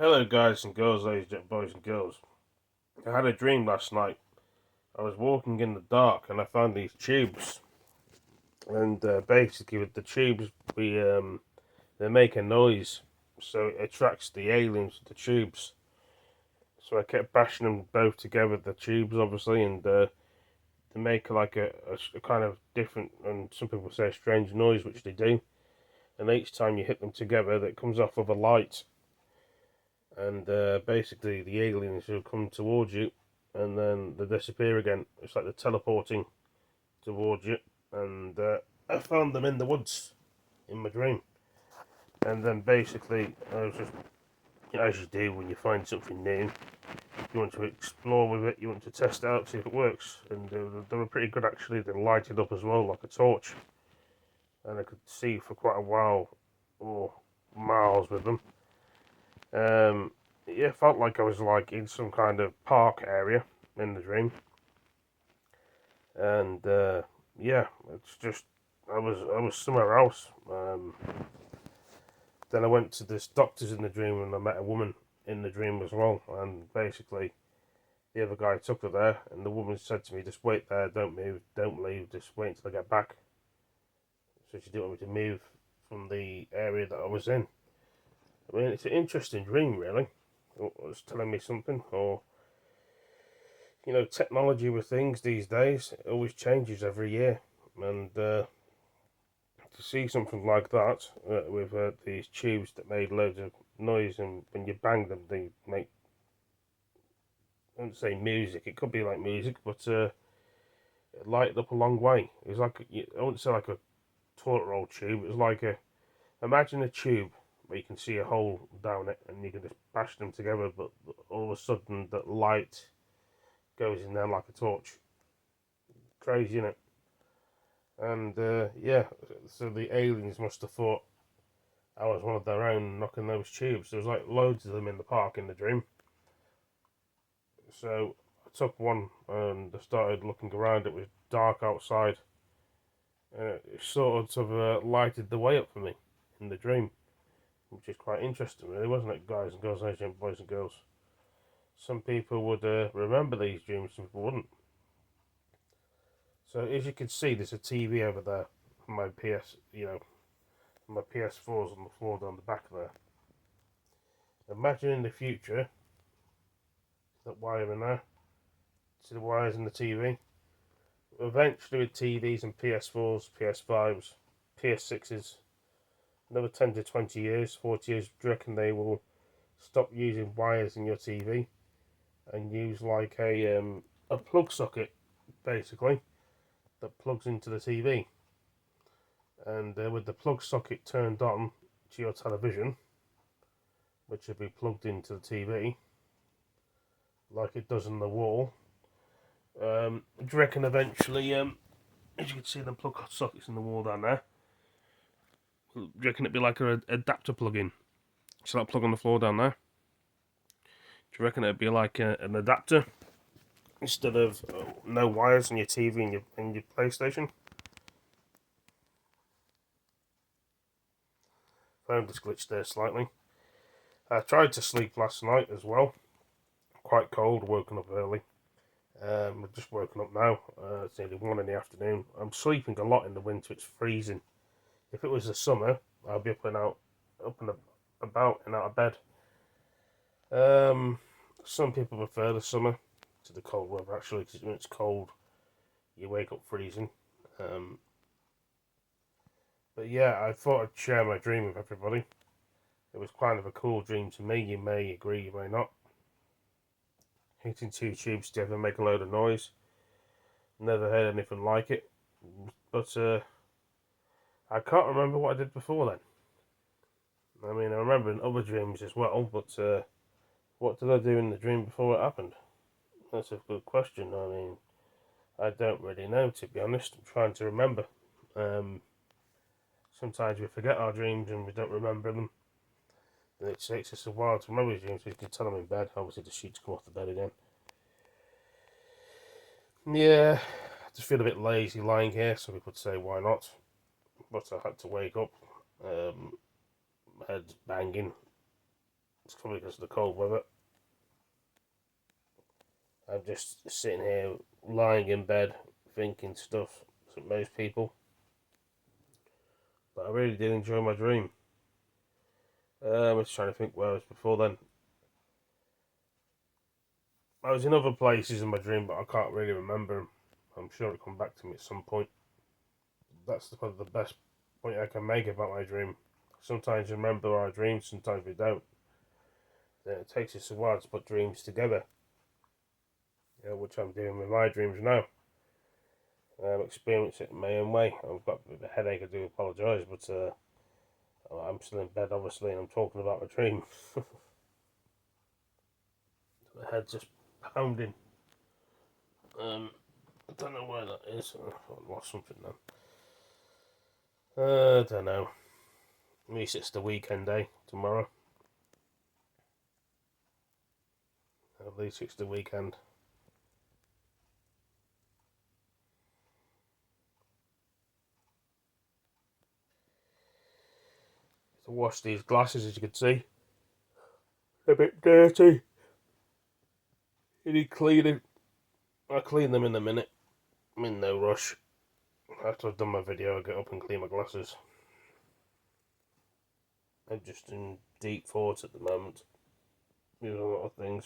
Hello, guys and girls, ladies and boys and girls. I had a dream last night. I was walking in the dark and I found these tubes. And basically, with the tubes, they make a noise, so it attracts the aliens to the tubes. So I kept bashing them both together, the tubes, obviously, and they make like a kind of different, and some people say a strange noise, which they do. And each time you hit them together, that comes off of a light, and basically the aliens will come towards you, and then they disappear again. It's like they're teleporting towards you, and I found them in the woods in my dream, and then basically I was just, as you do when you find something new, you want to explore with it, you want to test it out, see if it works, and they were pretty good actually. They lighted up as well like a torch, and I could see for quite a while, or miles with them. It felt like I was like in some kind of park area in the dream, and yeah, it's just I was somewhere else. Then I went to this doctor's in the dream, and I met a woman in the dream as well. And basically, the other guy took her there, and the woman said to me, "Just wait there, don't move, don't leave, just wait until I get back." So she didn't want me to move from the area that I was in. I mean, it's an interesting dream, really. It's telling me something, or technology with things these days, it always changes every year, and to see something like that with these tubes that made loads of noise, and when you bang them, they make, I wouldn't say music, it could be like music, but it lighted up a long way. It was like, I wouldn't say like a toilet roll tube, it was like imagine a tube where you can see a hole down it and you can just bash them together, but all of a sudden that light goes in there like a torch. Crazy, isn't it? And yeah, so the aliens must have thought I was one of their own knocking those tubes. There was like loads of them in the park in the dream. So I took one and I started looking around. It was dark outside, and it sort of lighted the way up for me in the dream, which is quite interesting, really, wasn't it, guys and girls, Asian boys and girls? Some people would remember these dreams, some people wouldn't. So as you can see, there's a TV over there. My my PS4's on the floor down the back there. Imagine in the future that wire in there. See the wires in the TV? Eventually, with TVs and PS4s, PS5s, PS6s, another 10 to 20 years, 40 years, do you reckon they will stop using wires in your TV and use like a plug socket, basically, that plugs into the TV? And with the plug socket turned on to your television, which will be plugged into the TV, like it does on the wall, do you reckon eventually, as you can see the plug sockets in the wall down there, do you reckon it'd be like an adapter plug-in? So that plug on the floor down there. Do you reckon it'd be like an adapter instead of no wires on your TV and your PlayStation? Phone just glitched there slightly. I tried to sleep last night as well. Quite cold, woken up early. I've just woken up now. It's nearly 1 in the afternoon. I'm sleeping a lot in the winter. It's freezing. If it was the summer, I'd be up and about and out of bed. Some people prefer the summer to the cold weather, actually, because when it's cold, you wake up freezing. Um, but yeah, I thought I'd share my dream with everybody. It was kind of a cool dream to me. You may agree, you may not. Hitting two tubes together make a load of noise. Never heard anything like it. But I can't remember what I did before then. I mean, I remember in other dreams as well, but what did I do in the dream before it happened? That's a good question. I mean, I don't really know, to be honest. I'm trying to remember. Um, Sometimes we forget our dreams and we don't remember them. And it takes us a while to remember these dreams. We can tell them in bed. Obviously, the sheets come off the bed again. Yeah, I just feel a bit lazy lying here. Some people would say, why not? But I had to wake up. Head banging. It's probably because of the cold weather. I'm just sitting here, lying in bed, thinking stuff, like most people. But I really did enjoy my dream. I was trying to think where I was before then. I was in other places in my dream, but I can't really remember them. I'm sure it'll come back to me at some point. That's probably the best point I can make about my dream. Sometimes you remember our dreams, sometimes we don't. Then it takes us a while to put dreams together, which I'm doing with my dreams now. I'm experiencing it in my own way. I've got a bit of a headache, I do apologise, but I'm still in bed, obviously, and I'm talking about my dream. The head's just pounding. I don't know where that is. I've lost something now. I don't know. At least it's the weekend day tomorrow. At least it's the weekend. To wash these glasses, as you can see, a bit dirty. You need cleaning. I'll clean them in a minute. I'm in no rush. After I've done my video, I'll get up and clean my glasses. I'm just in deep thought at the moment. There's a lot of things.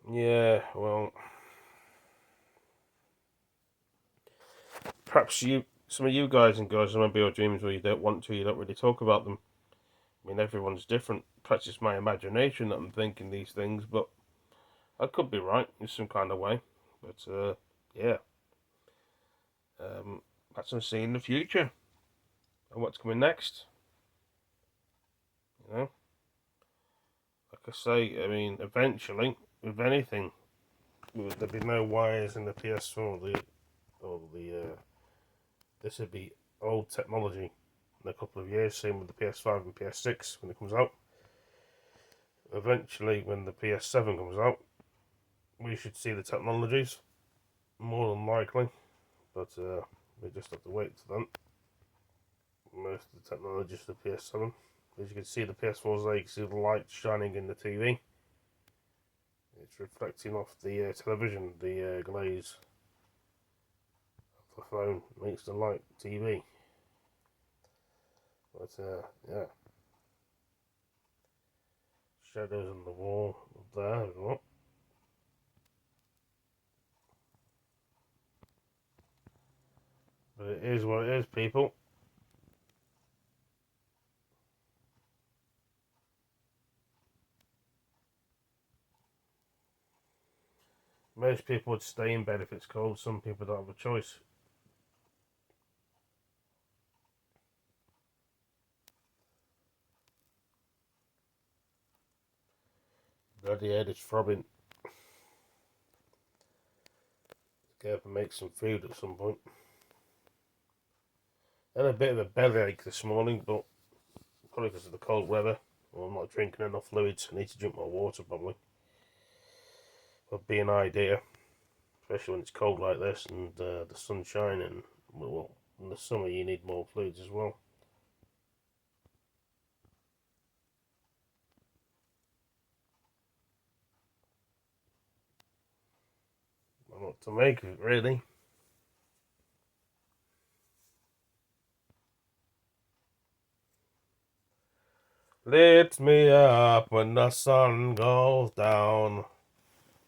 Yeah, well, perhaps some of you guys and girls remember your dreams where you don't want to, you don't really talk about them. I mean, everyone's different. Perhaps it's my imagination that I'm thinking these things, but I could be right in some kind of way. But, yeah. Perhaps I'm seeing the future and what's coming next. You know? Like I say, I mean, eventually, with anything, there'd be no wires in the PS4. This would be old technology in a couple of years. Same with the PS5 and PS6 when it comes out. Eventually, when the PS7 comes out, we should see the technologies, more than likely. But we just have to wait till then. Most of the technologies for the PS7. As you can see, the PS4's there. You can see the light shining in the TV. It's reflecting off the television, the glaze of the phone makes the light TV. But yeah, shadows on the wall up there as well. But it is what it is, people. Most people would stay in bed if it's cold. Some people don't have a choice. Bloody head is throbbing. Get up and make some food at some point. I had a bit of a bellyache this morning, but probably because of the cold weather. Well, I'm not drinking enough fluids. I need to drink more water, probably. Would be an idea, especially when it's cold like this and the sun's shining. Well, in the summer you need more fluids as well. I don't know what to make of it, really. Lift me up when the sun goes down.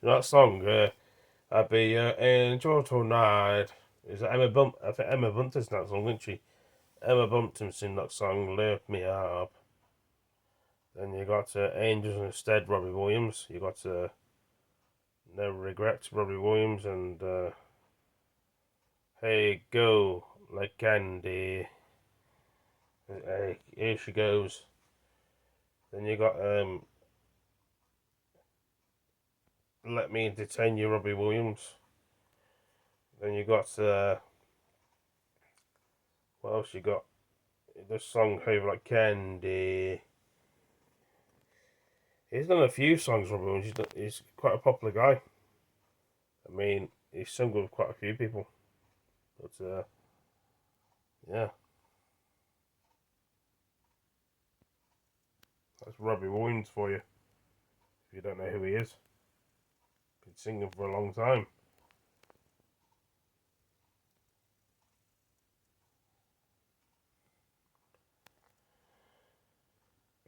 You know that song? I'll be your angel tonight. Is that Emma Bump? I think Emma Bunton's that song, isn't she? Emma Bumpton sing that song, Lift Me Up. Then you got Angels Instead, Robbie Williams. You got No Regrets, Robbie Williams, and Hey Go, Like Candy. Hey, here she goes. Then you got Let Me Entertain You, Robbie Williams. Then you got what else you got? This song, Hey Like Candy. He's done a few songs, Robbie Williams. He's quite a popular guy. I mean, he's sung with quite a few people. But yeah, that's Robbie Williams for you. If you don't know who he is, been singing for a long time.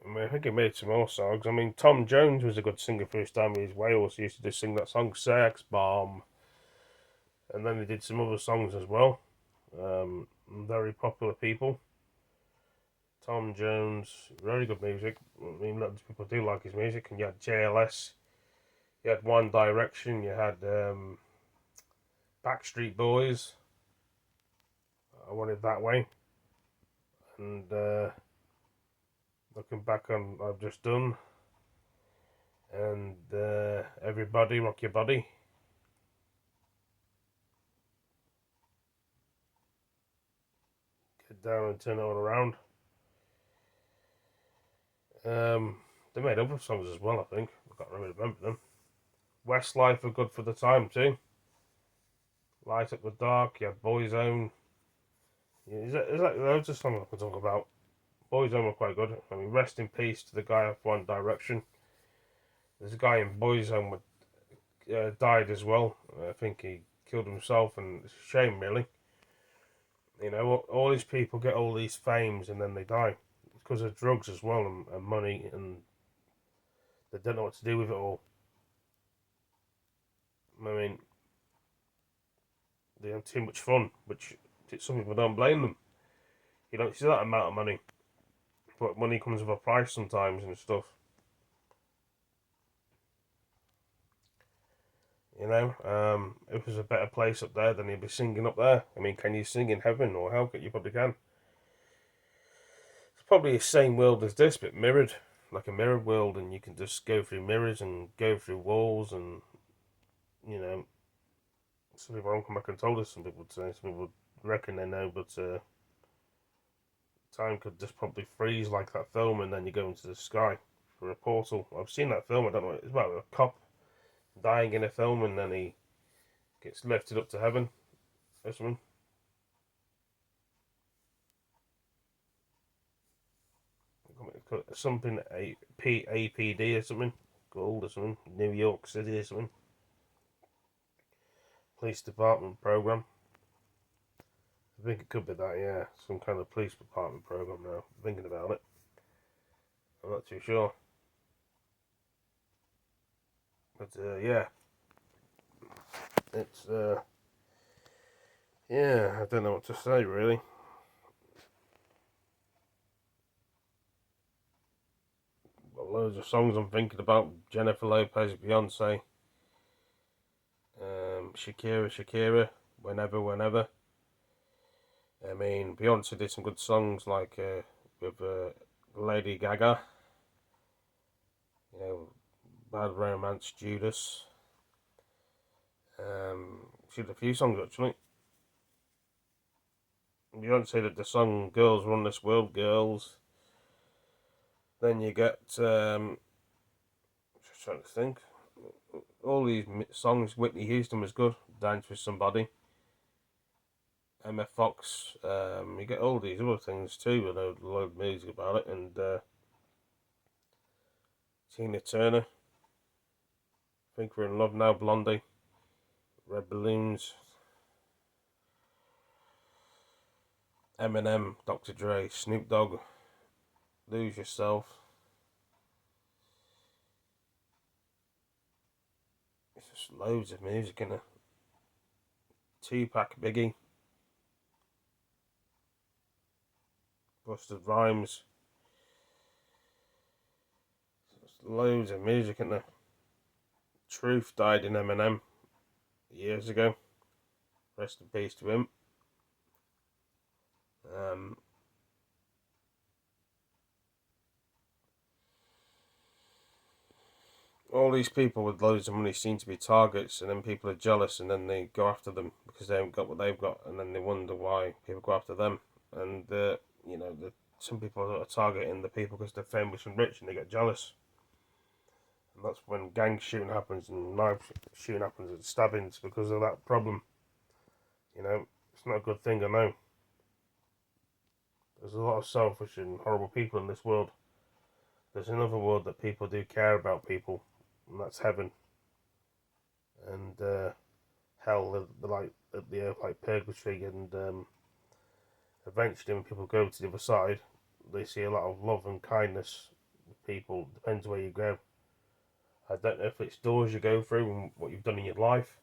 I mean, I think he made some more songs. I mean, Tom Jones was a good singer for his time. He's Wales. He used to just sing that song "Sex Bomb," and then he did some other songs as well. Very popular people. Tom Jones, very good music. I mean, lots of people do like his music. And you had JLS, you had One Direction, you had Backstreet Boys. I Want It That Way. And looking back on I've just done, and Everybody Rock Your Body. Get down and turn it all around. They made other songs as well, I think. I can't really remember them. Westlife were good for the time too. Light Up the Dark, you had Boyzone. Yeah, is that loads of songs I can talk about. Boyzone were quite good. I mean, rest in peace to the guy of One Direction. There's a guy in Boyzone died as well. I think he killed himself, and it's a shame, really. You know, all these people get all these fames and then they die. It's because of drugs as well, and money, and they don't know what to do with it all. I mean, they have too much fun, which some people don't blame them. You don't see that amount of money, but money comes with a price sometimes and stuff. You know, if there's a better place up there, then he'd be singing up there. I mean, can you sing in heaven or hell? You probably can. It's probably the same world as this, but mirrored, like a mirrored world, and you can just go through mirrors and go through walls, and you know, some people haven't come back and told us. Some people would say, some people would reckon they know, but time could just probably freeze like that film, and then you go into the sky for a portal. I've seen that film. I don't know. It's about a cop dying in a film, and then he gets lifted up to heaven or something. Something APD or something, Gold or something, New York City or something. Police Department program. I think it could be that, yeah. Some kind of police department program now. Thinking about it. I'm not too sure. But yeah. It's yeah, I don't know what to say really. Got loads of songs I'm thinking about. Jennifer Lopez, Beyonce, Shakira, Whenever. I mean, Beyonce did some good songs like with Lady Gaga. You know, Bad Romance, Judas. She did a few songs actually. Beyonce did the song "Girls Run This World, Girls." Then you get just trying to think. All these songs. Whitney Houston was good. Dance with Somebody. Emma Fox. You get all these other things too. With a lot of music about it, and Tina Turner. Think We're in Love Now, Blondie. Red Balloons. Eminem, Dr. Dre, Snoop Dogg. Lose Yourself. It's just loads of music in it. Tupac, Biggie. Busted Rhymes. There's loads of music in there. Truth died in Eminem years ago. Rest in peace to him. All these people with loads of money seem to be targets, and then people are jealous, and then they go after them because they haven't got what they've got, and then they wonder why people go after them. And you know, some people are targeting the people because they're famous and rich, and they get jealous. And that's when gang shooting happens and knife shooting happens and stabbings because of that problem. You know, it's not a good thing, I know. There's a lot of selfish and horrible people in this world. There's another world that people do care about people, and that's heaven. And hell, the earth, like purgatory, and eventually when people go to the other side, they see a lot of love and kindness with people. Depends where you go. I don't know if it's doors you go through and what you've done in your life.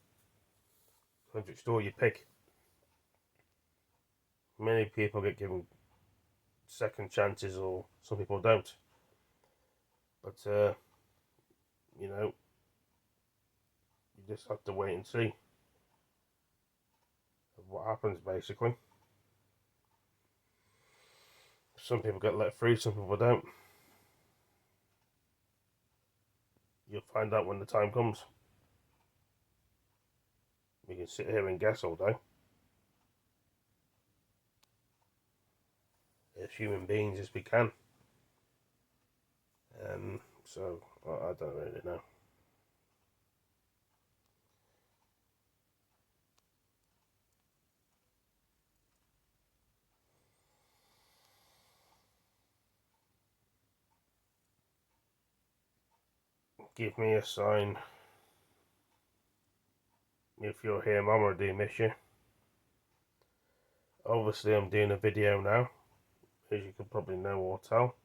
Depends which door you pick. Many people get given second chances, or some people don't. But you know, you just have to wait and see what happens. Basically, some people get let through, some people don't. You'll find out when the time comes. We can sit here and guess all day. As human beings as we can. So I don't really know. Give me a sign if you're here, Mama. I do miss you. Obviously, I'm doing a video now, as you can probably know or tell.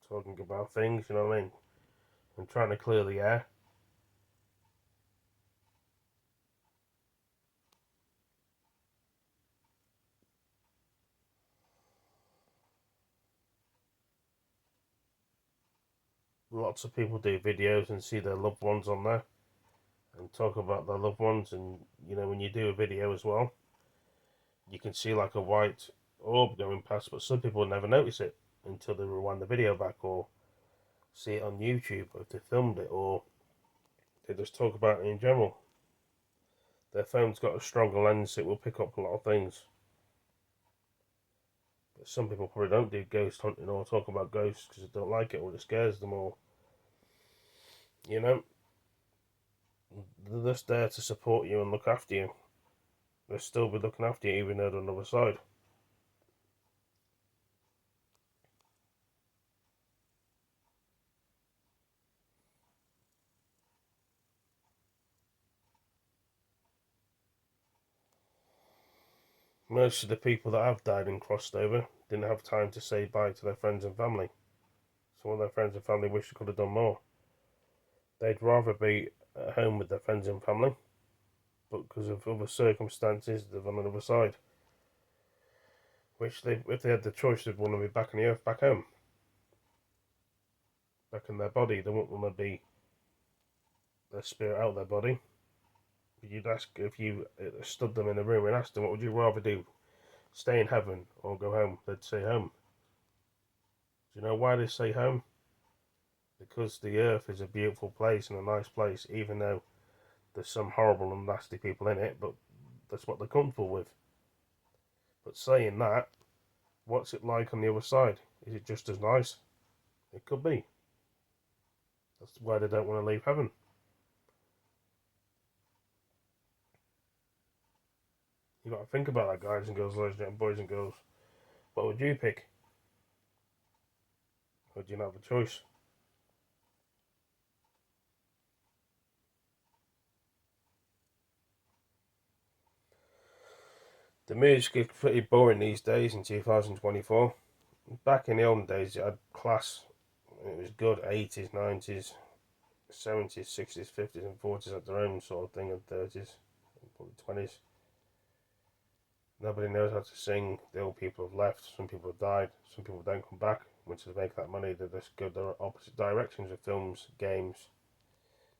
Talking about things, you know what I mean? I'm trying to clear the air. Lots of people do videos and see their loved ones on there and talk about their loved ones, and you know, when you do a video as well, you can see like a white orb going past, but some people never notice it until they rewind the video back or see it on YouTube, or if they filmed it, or they just talk about it in general. Their phone's got a stronger lens, so it will pick up a lot of things. But some people probably don't do ghost hunting or talk about ghosts because they don't like it or it scares them, or you know, they're just there to support you and look after you. They'll still be looking after you even though they're on the other side. Most of the people that have died and crossed over didn't have time to say bye to their friends and family. Some of their friends and family wish they could have done more. They'd rather be at home with their friends and family, but because of other circumstances, they're on the other side. Which if they had the choice, they'd want to be back on the earth, back home, back in their body. They wouldn't want to be their spirit out of their body. But you'd ask, if you stood them in a room and asked them, what would you rather do? Stay in heaven or go home? They'd say home. Do you know why they say home? Because the earth is a beautiful place and a nice place, even though there's some horrible and nasty people in it, but that's what they're comfortable with. But saying that, what's it like on the other side? Is it just as nice? It could be. That's why they don't want to leave heaven. You got to think about that, guys and girls, ladies and boys and girls. What would you pick? Or do you not have a choice? The music is pretty boring these days in 2024. Back in the olden days, it had class. It was good. 80s, 90s, 70s, 60s, 50s, and 40s had their own sort of thing, and 30s, and probably 20s. Nobody knows how to sing. The old people have left. Some people have died. Some people don't come back. Once they make that money, they just go the opposite directions with films, games.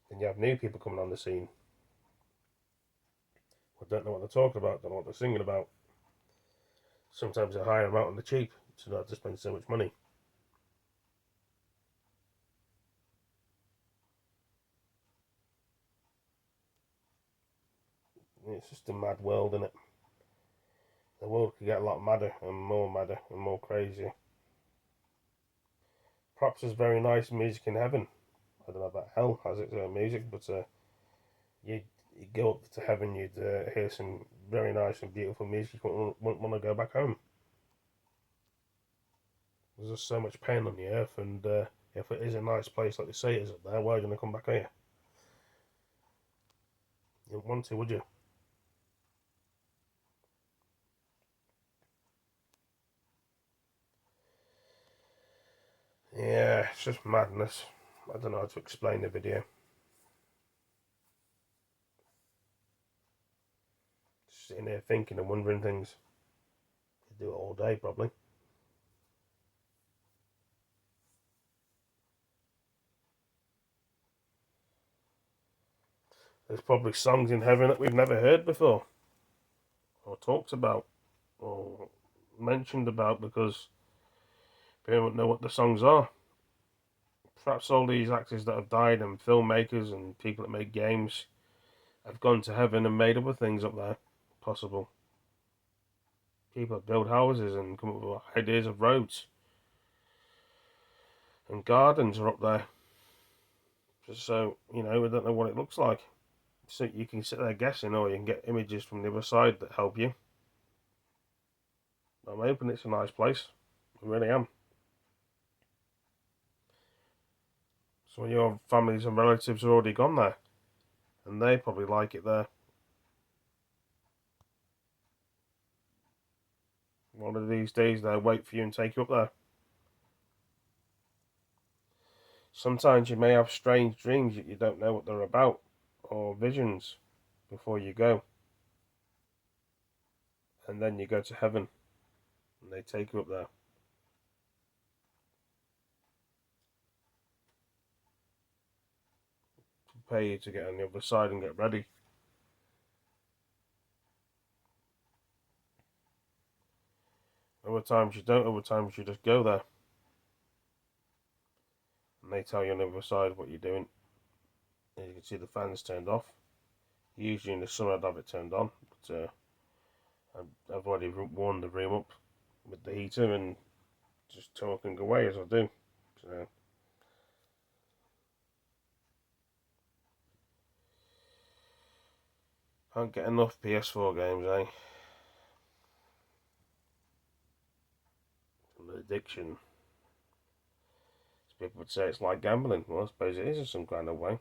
Then you have new people coming on the scene who don't know what they're talking about, don't know what they're singing about. Sometimes they hire them out on the cheap to not to spend so much money. It's just a mad world, isn't it? The world could get a lot madder and more crazy. perhaps there's very nice music in heaven. I don't know about hell has its own music, but you'd go up to heaven, you'd hear some very nice and beautiful music. You wouldn't want to go back home. There's just so much pain on the earth, and if it is a nice place like they say it is up there, why are you going to come back here? You wouldn't want to, would you? Yeah, it's just madness. I don't know how to explain the video. Just sitting here thinking and wondering things. Could do it all day, probably. There's probably songs in heaven that we've never heard before, or talked about, or mentioned about, because people don't know what the songs are. Perhaps all these actors that have died, and filmmakers, and people that make games, have gone to heaven and made other things up there. Possible. People that build houses and come up with ideas of roads. And gardens are up there. Just so, we don't know what it looks like. So you can sit there guessing, or you can get images from the other side that help you. I'm hoping it's a nice place. I really am. Some of your families and relatives are already gone there, and they probably like it there. One of these days they'll wait for you and take you up there. Sometimes you may have strange dreams that you don't know what they're about, or visions, before you go. And then you go to heaven, and they take you up there. Pay you to get on the other side and get ready. Other times you don't, other times you just go there. And they tell you on the other side what you're doing. And you can see the fans turned off. Usually in the summer I'd have it turned on, but I've already warmed the room up with the heater and just talking away as I do. So can't get enough PS4 games, eh? An addiction. People would say it's like gambling. Well, I suppose it is in some kind of way.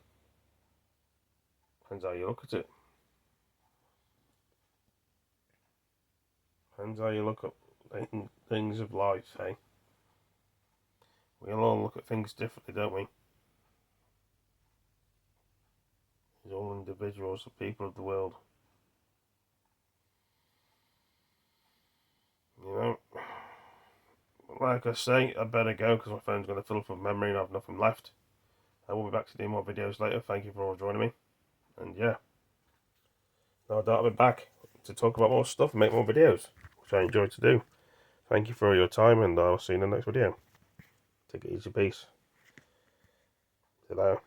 Depends how you look at it. Depends how you look at things of life, eh? We all look at things differently, don't we? We're all individuals, the people of the world. Like I say, I better go because my phone's going to fill up with memory and I have nothing left. I will be back to do more videos later. Thank you for all joining me. And yeah, no doubt I'll be back to talk about more stuff and make more videos, which I enjoy to do. Thank you for your time, and I'll see you in the next video. Take it easy, peace. See you later.